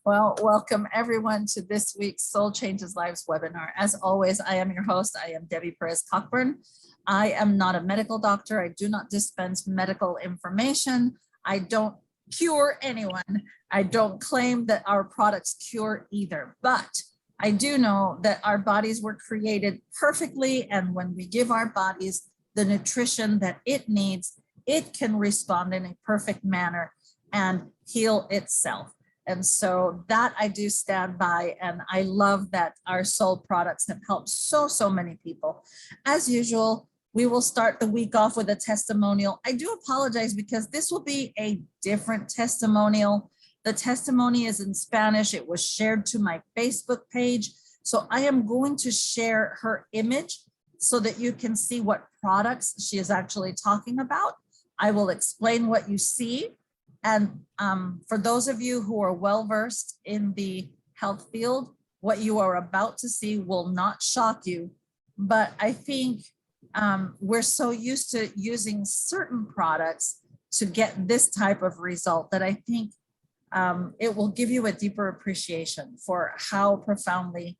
Well, welcome everyone to this week's Soul Changes Lives webinar. As always, I am your host. I am Debbie Perez Cockburn. I am not a medical doctor. I do not dispense medical information. I don't cure anyone. I don't claim that our products cure either, but I do know that our bodies were created perfectly, and when we give our bodies the nutrition that it needs, it can respond in a perfect manner and heal itself. And so that I do stand by, and I love that our Soul products have helped so many people. As usual, we will start the week off with a testimonial. I do apologize because this will be a different testimonial. The testimony is in Spanish. It was shared to my Facebook page. So I am going to share her image so that you can see what products she is actually talking about. I will explain what you see. And for those of you who are well-versed in the health field, what you are about to see will not shock you. But I think we're so used to using certain products to get this type of result that I think it will give you a deeper appreciation for how profoundly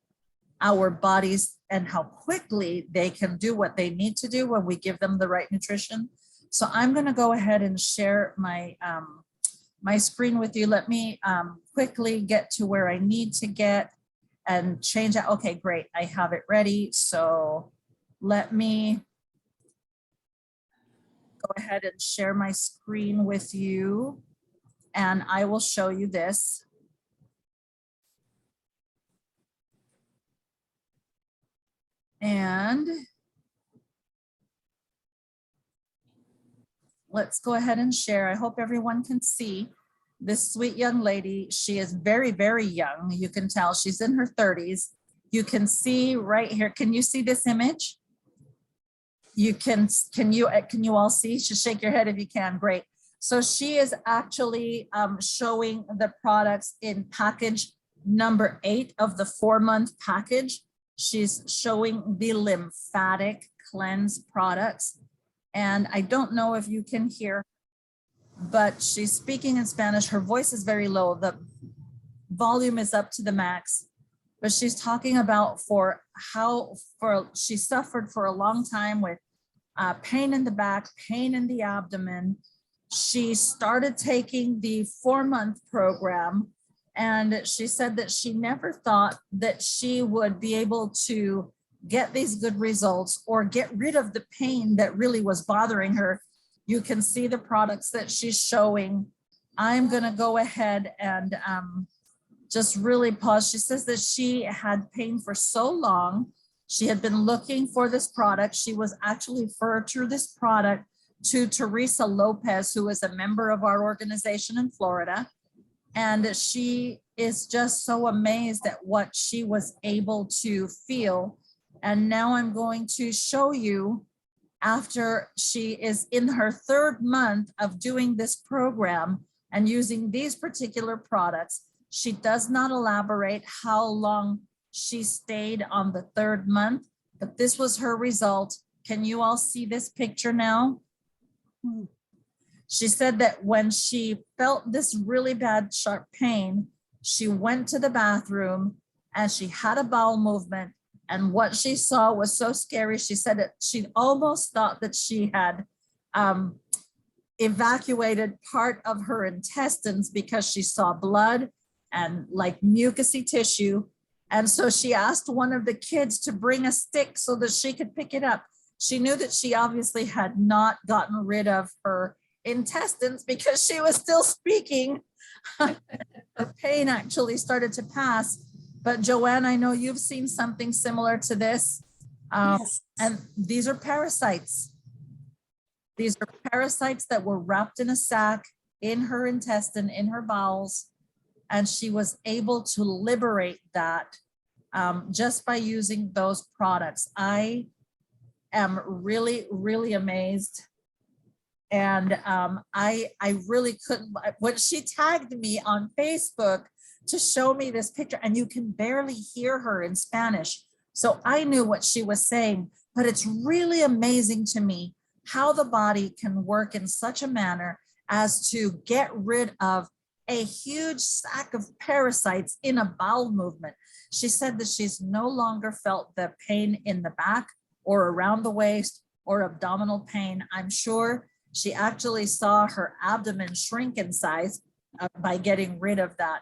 our bodies and how quickly they can do what they need to do when we give them the right nutrition. So I'm going to go ahead and share my my screen with you. Let me quickly get to where I need to get and change it. Okay, great. I have it ready. So let me go ahead and share my screen with you, and I will show you this. And let's go ahead and share. I hope everyone can see this sweet young lady. She is very young. You can tell she's in her 30s. You can see right here. Can you see this image? You can you all see? Just shake your head if you can. Great. So she is actually showing the products in package number 8 of the 4-month package. She's showing the lymphatic cleanse products. And I don't know if you can hear, but she's speaking in Spanish. Her voice is very low. The volume is up to the max, but she's talking about she suffered for a long time with pain in the back, pain in the abdomen. She started taking the 4-month program, and she said that she never thought that she would be able to get these good results or get rid of the pain that really was bothering her. You can see the products that she's showing. I'm going to go ahead and just really pause. She says that she had pain for so long. She had been looking for this product. She was actually referred to this product to Teresa Lopez, who is a member of our organization in Florida. And she is just so amazed at what she was able to feel. And now I'm going to show you, after she is in her 3rd month of doing this program and using these particular products. She does not elaborate how long she stayed on the 3rd month, but this was her result. Can you all see this picture now? She said that when she felt this really bad sharp pain, she went to the bathroom and she had a bowel movement. And what she saw was so scary. She said that she almost thought that she had evacuated part of her intestines because she saw blood and like mucousy tissue. And so she asked one of the kids to bring a stick so that she could pick it up. She knew that she obviously had not gotten rid of her intestines because she was still speaking. The pain actually started to pass. But Joanne, I know you've seen something similar to this. Yes. And these are parasites. These are parasites that were wrapped in a sac in her intestine, in her bowels. And she was able to liberate that just by using those products. I am really amazed. And I really couldn't, when she tagged me on Facebook to show me this picture, and you can barely hear her in Spanish. So I knew what she was saying, but it's really amazing to me how the body can work in such a manner as to get rid of a huge sack of parasites in a bowel movement. She said that she's no longer felt the pain in the back or around the waist or abdominal pain. I'm sure she actually saw her abdomen shrink in size by getting rid of that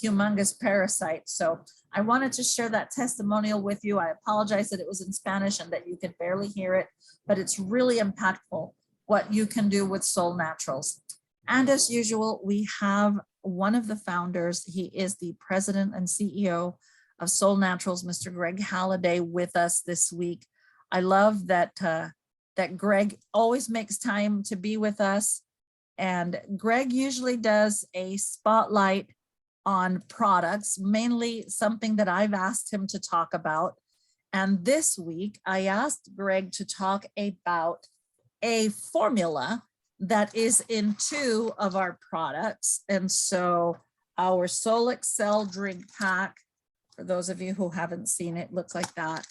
humongous parasite. So I wanted to share that testimonial with you. I apologize that it was in Spanish and that you could barely hear it, but it's really impactful what you can do with Soul Naturals. And as usual, we have one of the founders. He is the president and CEO of Soul Naturals, Mr. Greg Halliday, with us this week. I love that that Greg always makes time to be with us. And Greg usually does a spotlight on products, mainly something that I've asked him to talk about. And this week, I asked Greg to talk about a formula that is in 2 of our products. And so our Soul Excel drink pack, for those of you who haven't seen it, looks like that.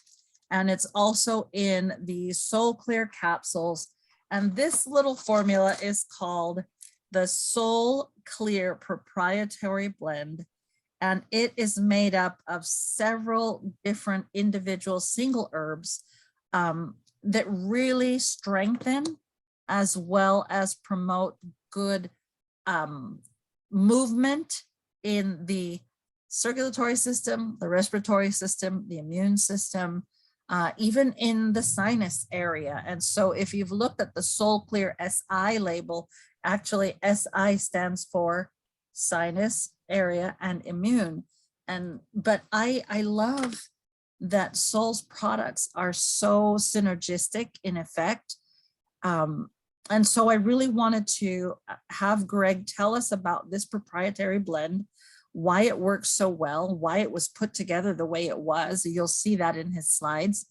And it's also in the SolleClear capsules. And this little formula is called the SolleClear Proprietary Blend. And it is made up of several different individual single herbs that really strengthen as well as promote good movement in the circulatory system, the respiratory system, the immune system, even in the sinus area. And so if you've looked at the SolleClear SI label, actually SI stands for sinus area and immune. But I love that Soul's products are so synergistic in effect. And so I really wanted to have Greg tell us about this proprietary blend, why it works so well, why it was put together the way it was. You'll see that in his slides,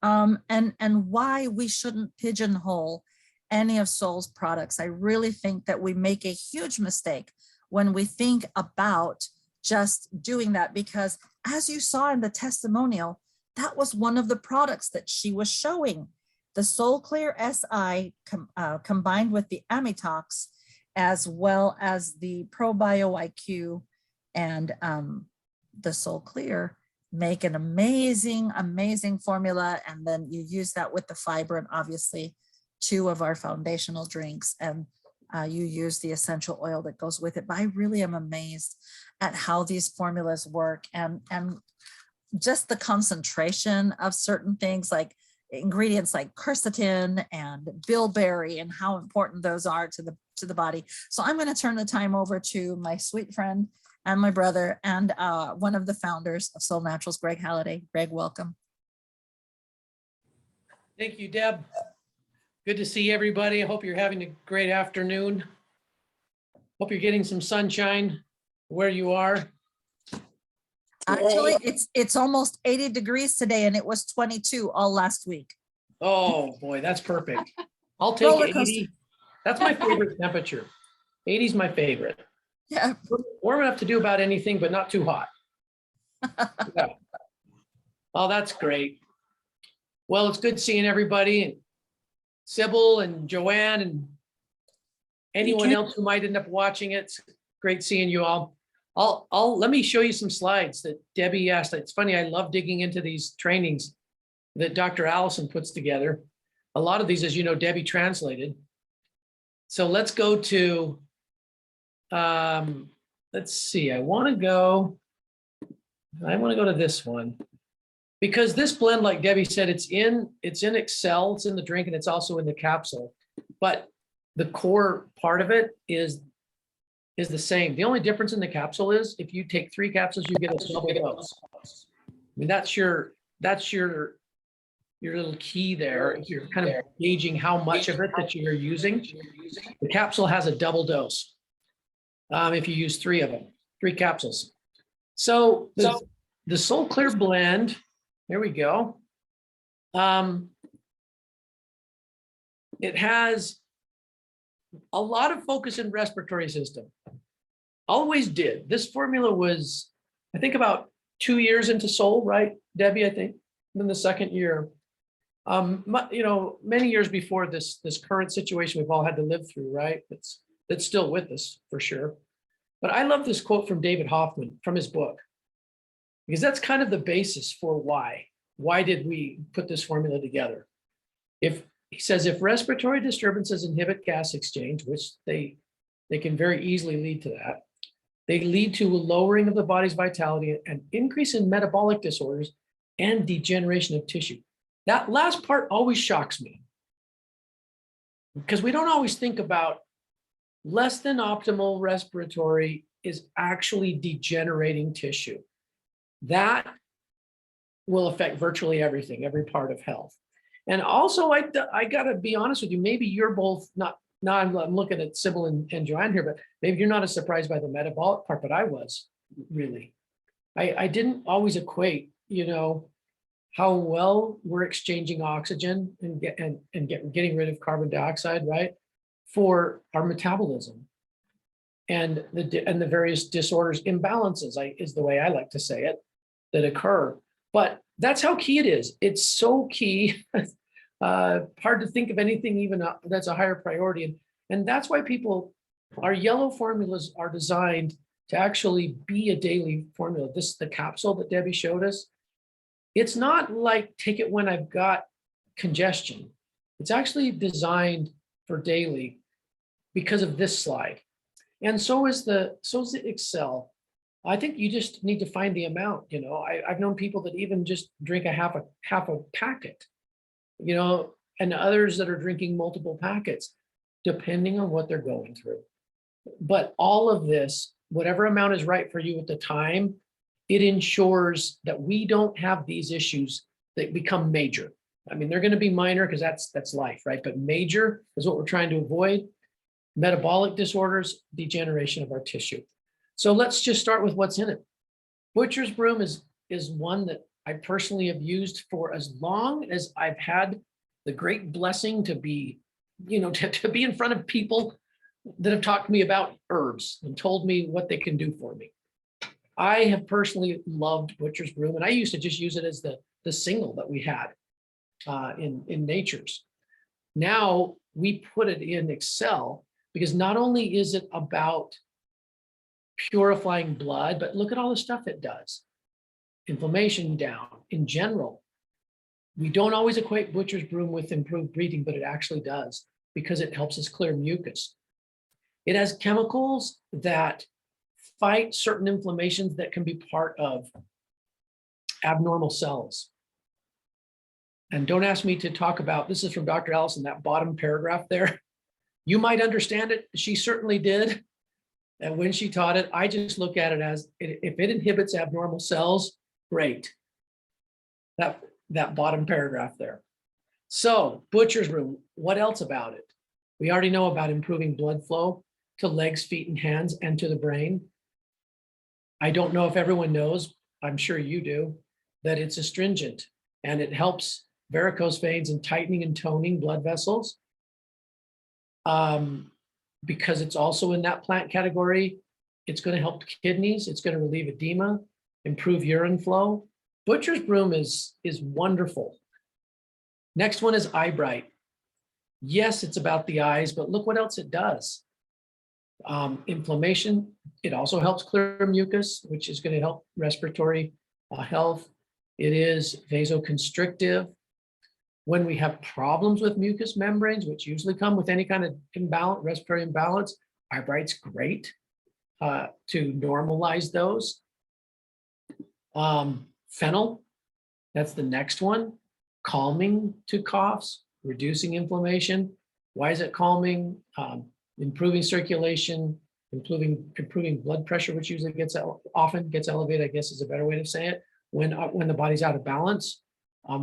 and why we shouldn't pigeonhole any of Soul's products. I really think that we make a huge mistake when we think about just doing that, because as you saw in the testimonial, that was one of the products that she was showing. The SolleClear SI combined with the Amitox, as well as the ProBio IQ and the SolleClear, make an amazing, amazing formula. And then you use that with the fiber and obviously 2 of our foundational drinks, and you use the essential oil that goes with it. But I really am amazed at how these formulas work, and just the concentration of certain things like ingredients like quercetin and bilberry and how important those are to the body. So I'm going to turn the time over to my sweet friend and my brother and one of the founders of Soul Naturals, Greg Halliday. Greg, welcome. Thank you, Deb. Good to see everybody. I hope you're having a great afternoon. Hope you're getting some sunshine where you are. Actually, it's almost 80 degrees today, and it was 22 all last week. Oh boy, that's perfect. I'll take 80. That's my favorite temperature. 80 is my favorite. Yeah. Warm enough to do about anything, but not too hot. Yeah. Oh, that's great. Well, it's good seeing everybody. Sybil and Joanne and anyone else who might end up watching it. It's great seeing you all. Let me show you some slides that Debbie asked. It's funny, I love digging into these trainings that Dr. Allison puts together. A lot of these, as you know, Debbie translated. So let's go to, let's see, I want to go to this one. Because this blend, like Debbie said, it's in Excel, it's in the drink, and it's also in the capsule. But the core part of it is the same. The only difference in the capsule is if you take 3 capsules, you get a double dose. I mean, that's your little key there. If you're kind of gauging how much of it that you're using, the capsule has a double dose. If you use 3 of them, 3 capsules. So the SolleClear blend. There we go. It has a lot of focus in respiratory system. Always did. This formula was, I think, about 2 years into Soul, right, Debbie? I think in the 2nd year. You know, many years before this current situation we've all had to live through, right? It's still with us for sure. But I love this quote from David Hoffman from his book, because that's kind of the basis for why. Why did we put this formula together? He says, if respiratory disturbances inhibit gas exchange, which they can very easily lead to that, they lead to a lowering of the body's vitality and increase in metabolic disorders and degeneration of tissue. That last part always shocks me, because we don't always think about less than optimal respiratory is actually degenerating tissue. That will affect virtually everything, every part of health. And also, I gotta be honest with you, maybe you're both not, now I'm looking at Sybil and Joanne here, but maybe you're not as surprised by the metabolic part, but I was really. I didn't always equate, how well we're exchanging oxygen and getting rid of carbon dioxide, right, for our metabolism and the various disorders, imbalances, is the way I like to say it, that occur. But that's how key it is. It's so key. Hard to think of anything even that's a higher priority. And that's why our yellow formulas are designed to actually be a daily formula. The capsule that Debbie showed us, it's not like take it when I've got congestion. It's actually designed for daily because of this slide. And so is the Excel. I think you just need to find the amount. I've known people that even just drink a half a packet, and others that are drinking multiple packets, depending on what they're going through. But all of this, whatever amount is right for you at the time, it ensures that we don't have these issues that become major. I mean, they're going to be minor because that's life, right? But major is what we're trying to avoid. Metabolic disorders, degeneration of our tissue. So let's just start with what's in it. Butcher's broom is one that I personally have used for as long as I've had the great blessing to be, to be in front of people that have talked to me about herbs and told me what they can do for me. I have personally loved Butcher's broom, and I used to just use it as the single that we had in Nature's. Now we put it in Excel because not only is it about purifying blood, but look at all the stuff it does. Inflammation down in general. We don't always equate Butcher's broom with improved breathing, but it actually does because it helps us clear mucus. It has chemicals that fight certain inflammations that can be part of abnormal cells. And don't ask me to talk about, this is from Dr. Allison, that bottom paragraph there. You might understand it. She certainly did. And when she taught it, I just look at it as, if it inhibits abnormal cells, great. That bottom paragraph there. So Butcher's broom, what else about it? We already know about improving blood flow to legs, feet, and hands, and to the brain. I don't know if everyone knows, I'm sure you do, that it's astringent and it helps varicose veins and tightening and toning blood vessels. Because it's also in that plant category, it's going to help kidneys, it's going to relieve edema, improve urine flow. Butcher's broom is wonderful. Next one is Eyebrite. Yes, it's about the eyes, but look what else it does. Inflammation, it also helps clear mucus, which is going to help respiratory health. It is vasoconstrictive. When we have problems with mucous membranes, which usually come with any kind of imbalance, respiratory imbalance, Eyebrite's great to normalize those. Fennel, that's the next one. Calming to coughs, reducing inflammation. Why is it calming? Improving circulation, improving blood pressure, which usually often gets elevated, I guess is a better way to say it, when the body's out of balance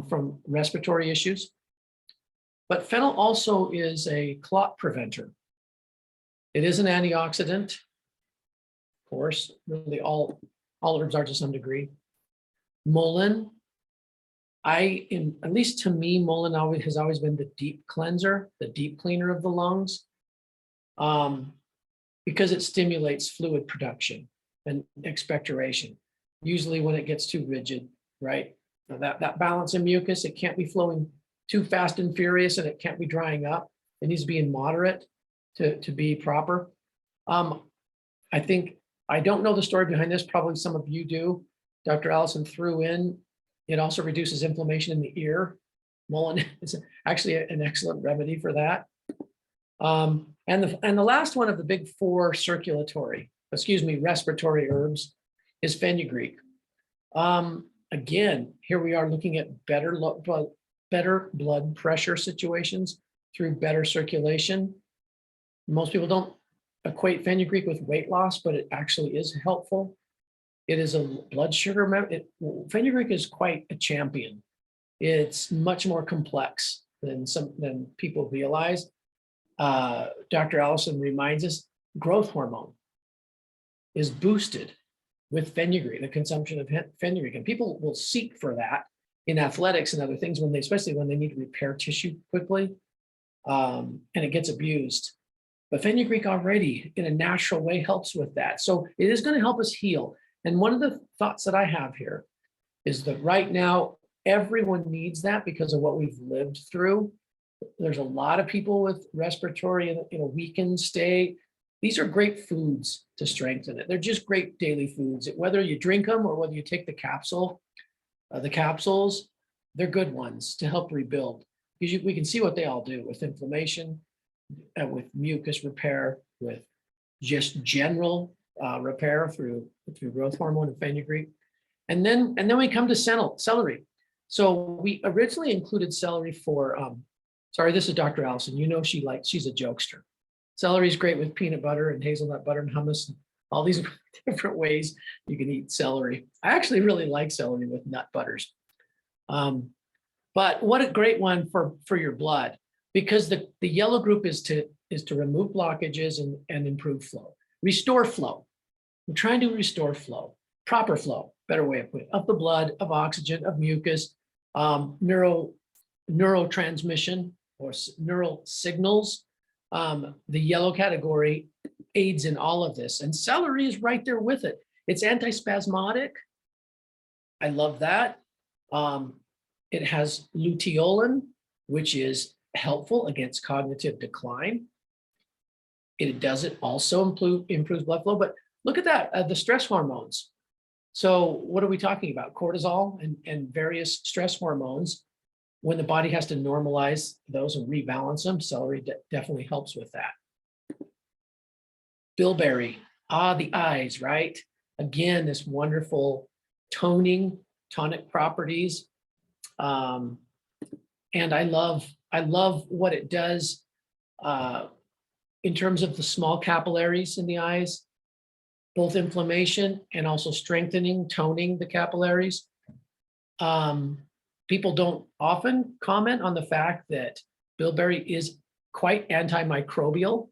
from respiratory issues. But fennel also is a clot preventer. It is an antioxidant, of course, really all herbs are to some degree. Mullein, at least to me, mullein has always been the deep cleanser, the deep cleaner of the lungs, because it stimulates fluid production and expectoration, usually when it gets too rigid, right? That balance in mucus, it can't be flowing too fast and furious, and it can't be drying up. It needs to be in moderate to be proper. I think I don't know the story behind this. Probably some of you do. Dr. Allison threw in, it also reduces inflammation in the ear. Mullein is actually an excellent remedy for that. And the last one of the big four respiratory herbs is fenugreek. Again, here we are looking at better blood pressure situations through better circulation. Most people don't equate fenugreek with weight loss, but it actually is helpful. It is a blood sugar. Fenugreek is quite a champion. It's much more complex than people realize. Dr. Allison reminds us growth hormone is boosted with fenugreek, the consumption of fenugreek, and people will seek for that in athletics and other things especially when they need to repair tissue quickly, and it gets abused. But fenugreek already in a natural way helps with that. So it is going to help us heal. And one of the thoughts that I have here is that right now, everyone needs that because of what we've lived through. There's a lot of people with respiratory in a weakened state. These are great foods to strengthen it. They're just great daily foods. Whether you drink them or whether you take the capsules, they're good ones to help rebuild. Because we can see what they all do with inflammation, with mucus repair, with just general repair through growth hormone and fenugreek. And then we come to celery. So we originally included celery for, sorry, this is Dr. Allison. You know she's a jokester. Celery is great with peanut butter and hazelnut butter and hummus, and all these different ways you can eat celery. I actually really like celery with nut butters. But what a great one for your blood, because the yellow group is to remove blockages and improve flow, restore flow. We're trying to restore flow, proper flow, better way of putting it, of the blood, of oxygen, of mucus, neurotransmission or neural signals. The yellow category aids in all of this, and celery is right there with it. It's antispasmodic. I love that. It has luteolin, which is helpful against cognitive decline. It also improves blood flow, but look at that, the stress hormones. So what are we talking about? Cortisol and various stress hormones. When the body has to normalize those and rebalance them, celery definitely helps with that. Bilberry, the eyes, right? Again, this wonderful tonic properties. And I love what it does in terms of the small capillaries in the eyes, both inflammation and also strengthening, toning the capillaries. People don't often comment on the fact that bilberry is quite antimicrobial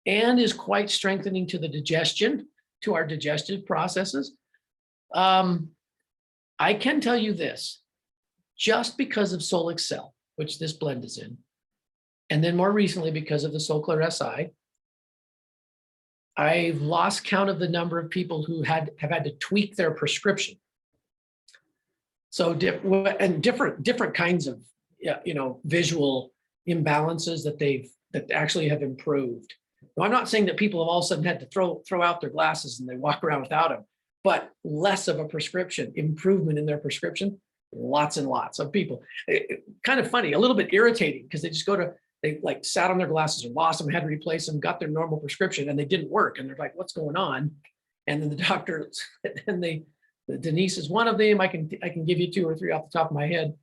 and is quite strengthening to the digestion, to our digestive processes. I can tell you this, just because of SolleXcel, which this blend is in, and then more recently because of the SolleClear SI, I've lost count of the number of people who have had to tweak their prescription. So different kinds of visual imbalances that actually have improved. Now, I'm not saying that people have all of a sudden had to throw out their glasses and they walk around without them, but less of a prescription, improvement in their prescription, lots and lots of people. Kind of funny, a little bit irritating, because they like sat on their glasses or lost them, had to replace them, got their normal prescription, and they didn't work. And they're like, what's going on? And then the doctor, and Denise is one of them. I can give you 2 or 3 off the top of my head.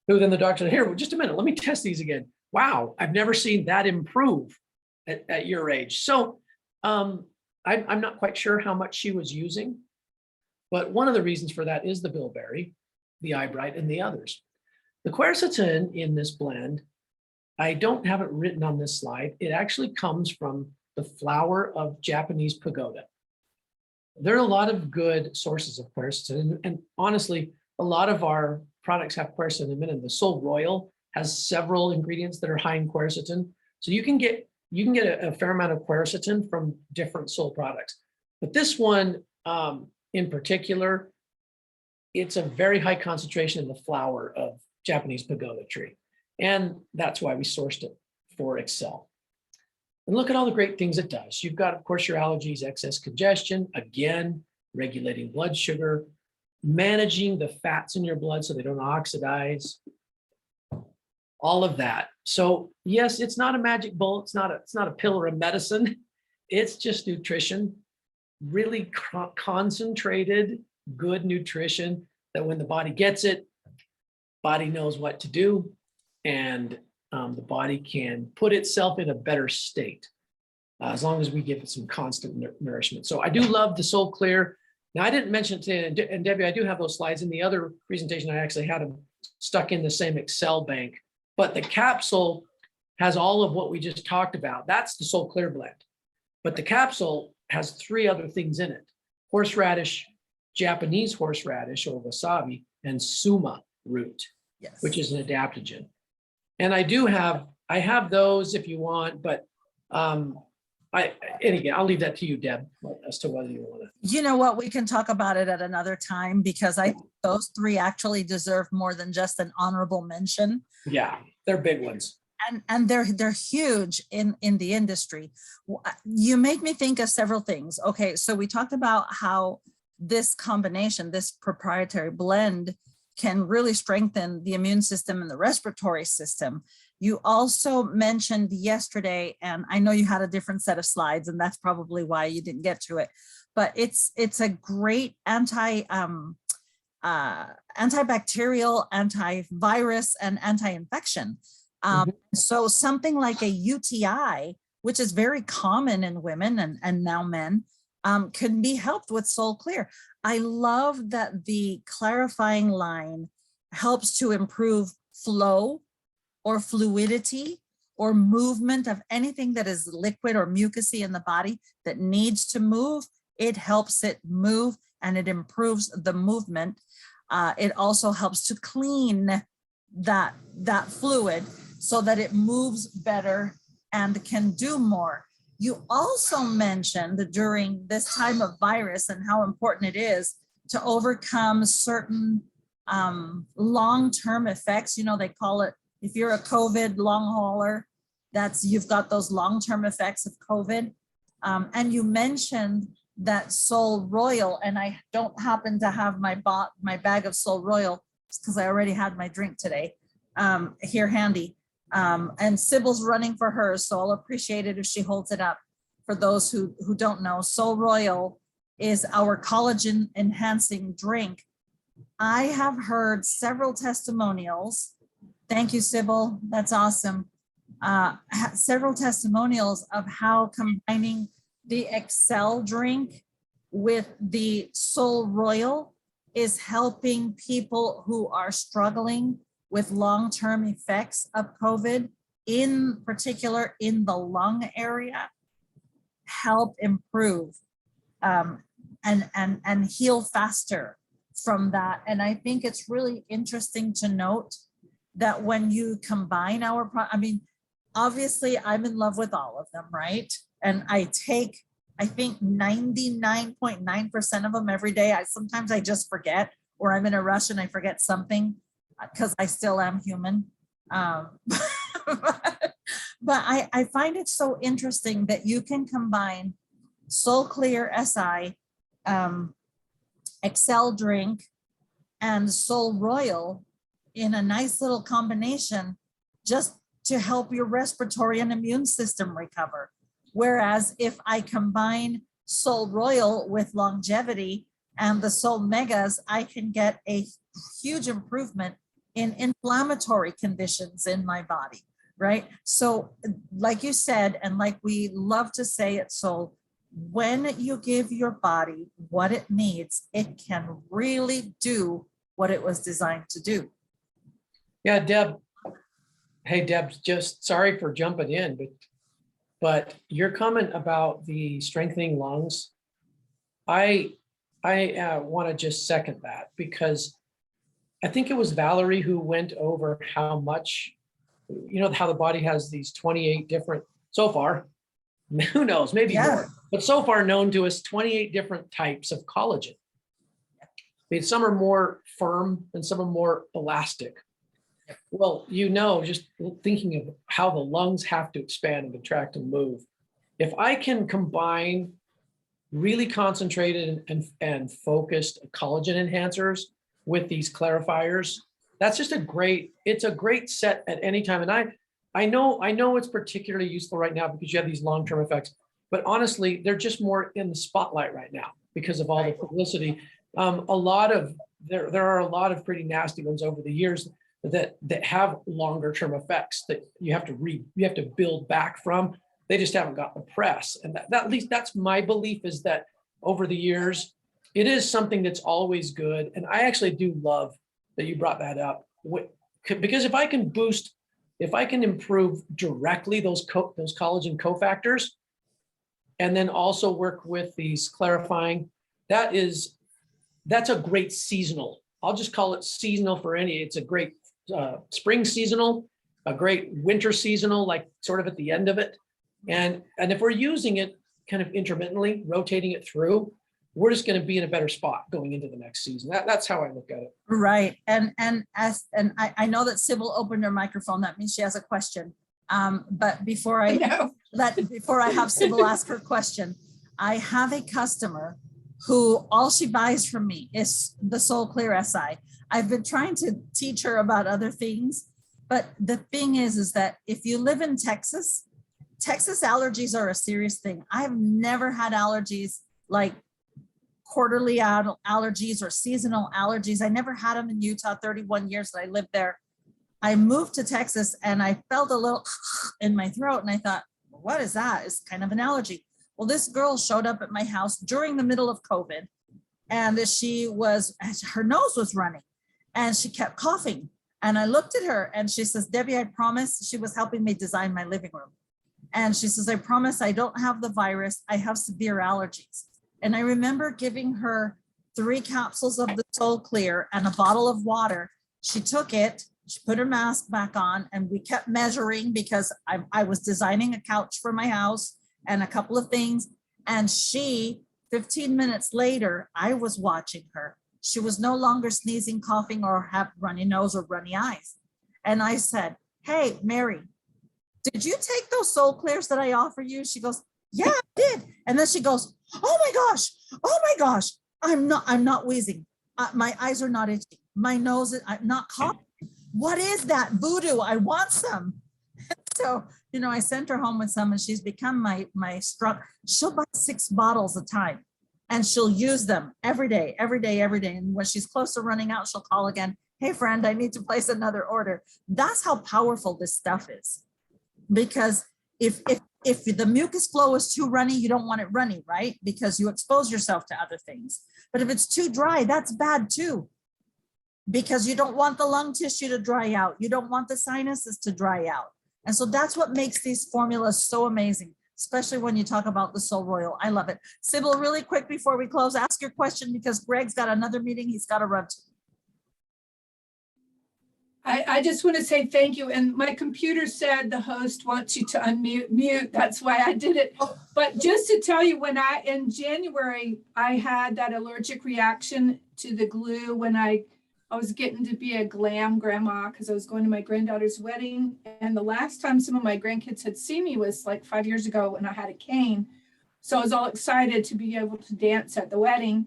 Who then the doctor said, here, just a minute, let me test these again. Wow, I've never seen that improve at your age. So I'm not quite sure how much she was using, but one of the reasons for that is the bilberry, the Eyebrite, and the others. The quercetin in this blend, I don't have it written on this slide. It actually comes from the flower of Japanese pagoda. There are a lot of good sources of quercetin, and honestly, a lot of our products have quercetin in it. The Soul Royal has several ingredients that are high in quercetin, so you can get a fair amount of quercetin from different Soul products. But this one, in particular, it's a very high concentration in the flower of Japanese pagoda tree, and that's why we sourced it for Excel. And look at all the great things it does. You've got, of course, your allergies, excess congestion, again, regulating blood sugar, managing the fats in your blood so they don't oxidize, all of that. So yes, it's not a magic bullet. It's not a pill or a medicine. It's just nutrition, really concentrated, good nutrition that when the body gets it, body knows what to do, and the body can put itself in a better state as long as we give it some constant nourishment. So I do love the SolleClear. Now I didn't mention it today, and Debbie, I do have those slides in the other presentation. I actually had them stuck in the same Excel bank, but the capsule has all of what we just talked about. That's the SolleClear blend, but the capsule has 3 other things in it: horseradish, Japanese horseradish or wasabi, and suma root, Yes. which is an adaptogen. And I have those if you want, but and again, I'll leave that to you, Deb, as to whether you want to. You know what? We can talk about it at another time because I think those 3 actually deserve more than just an honorable mention. Yeah, they're big ones. And they're huge in the industry. You make me think of several things. Okay, so we talked about how this combination, this proprietary blend, can really strengthen the immune system and the respiratory system. You also mentioned yesterday, and I know you had a different set of slides, and that's probably why you didn't get to it, but it's a great antibacterial, antivirus, and anti-infection. So something like a UTI, which is very common in women and now men, can be helped with SolleClear. I love that the clarifying line helps to improve flow or fluidity or movement of anything that is liquid or mucousy in the body that needs to move. It helps it move and it improves the movement. It also helps to clean that fluid so that it moves better and can do more. You also mentioned during this time of virus and how important it is to overcome certain long-term effects. You know, they call it, if you're a COVID long hauler, you've got those long-term effects of COVID. And you mentioned that Soul Royal, and I don't happen to have my bag of Soul Royal because I already had my drink today here handy. And Sybil's running for hers, so I'll appreciate it if she holds it up. For those who don't know, Soul Royal is our collagen enhancing drink. I have heard several testimonials. Thank you, Sybil. That's awesome. Several testimonials of how combining the Excel drink with the Soul Royal is helping people who are struggling with long-term effects of COVID, in particular in the lung area, help improve and heal faster from that. And I think it's really interesting to note that when you combine obviously I'm in love with all of them, right? And I take, I think 99.9% of them every day. Sometimes I just forget, or I'm in a rush and I forget something because I still am human. But I find it so interesting that you can combine SolleClear SI, Excel drink, and Soul Royal in a nice little combination just to help your respiratory and immune system recover. Whereas if I combine Soul Royal with longevity and the Soul Megas, I can get a huge improvement in inflammatory conditions in my body, right? So like you said, and like we love to say at Soul, when you give your body what it needs, it can really do what it was designed to do. Yeah, Deb. Hey, Deb, just sorry for jumping in, but your comment about the strengthening lungs, I want to just second that, because I think it was Valerie who went over how much, how the body has these 28 different, so far, who knows, maybe more, but so far known to us, 28 different types of collagen. I mean, some are more firm and some are more elastic. Well, just thinking of how the lungs have to expand and contract and move, if I can combine really concentrated and focused collagen enhancers with these clarifiers, that's just it's a great set at any time. And I know it's particularly useful right now because you have these long-term effects, but honestly, they're just more in the spotlight right now because of all the publicity. There are a lot of pretty nasty ones over the years that have longer term effects that you have to build back from. They just haven't got the press. And that at least that's my belief, is that over the years, it is something that's always good. And I actually do love that you brought that up, because if I can improve directly those collagen cofactors, and then also work with these clarifying, that's a great seasonal. I'll just call it seasonal for it's a great spring seasonal, a great winter seasonal, like sort of at the end of it. And if we're using it kind of intermittently, rotating it through, we're just going to be in a better spot going into the next season. That's how I look at it. Right. And I know that Sybil opened her microphone. That means she has a question. But before I have Sybil ask her question, I have a customer who all she buys from me is the SolleClear SI. I've been trying to teach her about other things, but the thing is that if you live in Texas allergies are a serious thing. I've never had allergies like quarterly allergies or seasonal allergies. I never had them in Utah, 31 years that I lived there. I moved to Texas and I felt a little in my throat and I thought, what is that? It's kind of an allergy. Well, this girl showed up at my house during the middle of COVID, and her nose was running and she kept coughing. And I looked at her and she says, Debbie, I promise. She was helping me design my living room. And she says, I promise I don't have the virus. I have severe allergies. And I remember giving her 3 capsules of the SolleClear and a bottle of water. She took it, she put her mask back on, and we kept measuring because I was designing a couch for my house and a couple of things. And 15 minutes later, I was watching her. She was no longer sneezing, coughing, or have runny nose or runny eyes. And I said, hey, Mary, did you take those SolleClears that I offer you? She goes, yeah, I did. And then she goes, oh my gosh, I'm not wheezing. My eyes are not itchy. My nose, I'm not coughing. What is that? Voodoo, I want some. So, I sent her home with some and she's become my strong. She'll buy 6 bottles a time and she'll use them every day. And when she's close to running out, she'll call again. Hey friend, I need to place another order. That's how powerful this stuff is. Because if the mucus flow is too runny, you don't want it runny, right? Because you expose yourself to other things. But if it's too dry, that's bad too. Because you don't want the lung tissue to dry out. You don't want the sinuses to dry out. And so that's what makes these formulas so amazing, especially when you talk about the Soul Royal. I love it. Sybil, really quick before we close, ask your question because Greg's got another meeting he's got to run to. I just want to say thank you. And my computer said the host wants you to unmute. That's why I did it. But just to tell you, in January, I had that allergic reaction to the glue when I was getting to be a glam grandma because I was going to my granddaughter's wedding. And the last time some of my grandkids had seen me was like 5 years ago when I had a cane. So I was all excited to be able to dance at the wedding.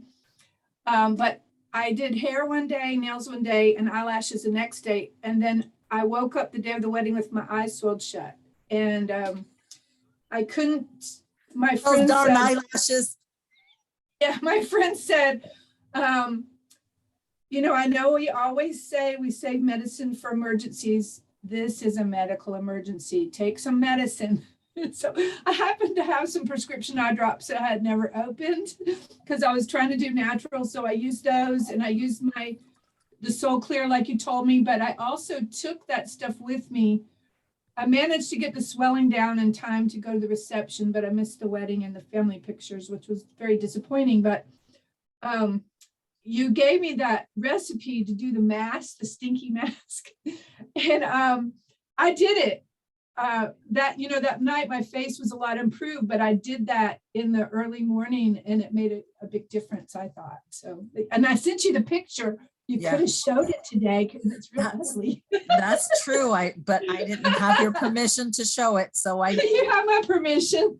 But I did hair one day, nails one day, and eyelashes the next day. And then I woke up the day of the wedding with my eyes swelled shut. And I couldn't, my friend darn said, eyelashes. Yeah, my friend said, I know we always say we save medicine for emergencies. This is a medical emergency. Take some medicine. So I happened to have some prescription eye drops that I had never opened because I was trying to do natural. So I used those and I used the SolleClear like you told me, but I also took that stuff with me. I managed to get the swelling down in time to go to the reception, but I missed the wedding and the family pictures, which was very disappointing. But you gave me that recipe to do the mask, the stinky mask. And I did it. that, that night my face was a lot improved, but I did that in the early morning and it made a big difference, I thought. So, and I sent you the picture. You Yeah. could have showed it today because it's real ugly. That's true. But I didn't have your permission to show it. So You have my permission.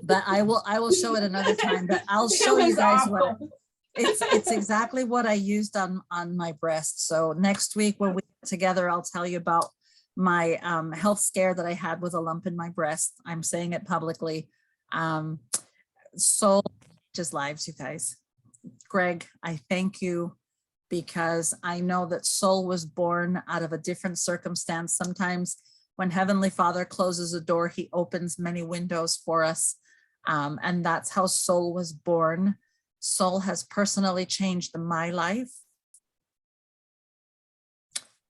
but I will show it another time, but I'll show It you was guys what awful. it's exactly what I used on my breast. So next week when we get together, I'll tell you about my health scare that I had with a lump in my breast. I'm saying it publicly. SolleChangesLives, you guys. Greg, I thank you because I know that Soul was born out of a different circumstance. Sometimes when Heavenly Father closes a door, he opens many windows for us. And that's how Soul was born. Soul has personally changed my life.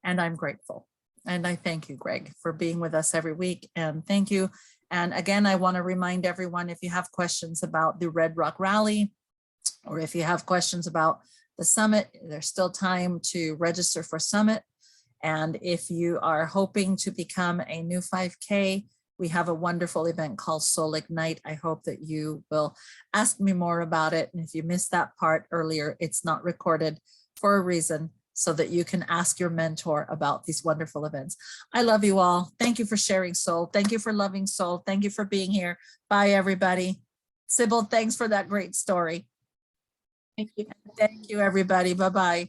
And I'm grateful. And I thank you, Greg, for being with us every week. And thank you. And again, I want to remind everyone, if you have questions about the Red Rock Rally, or if you have questions about the summit, there's still time to register for summit. And if you are hoping to become a new 5K, we have a wonderful event called Soul Ignite. I hope that you will ask me more about it. And if you missed that part earlier, it's not recorded for a reason, so that you can ask your mentor about these wonderful events. I love you all. Thank you for sharing Soul. Thank you for loving Soul. Thank you for being here. Bye, everybody. Sybil, thanks for that great story. Thank you. Thank you, everybody. Bye-bye.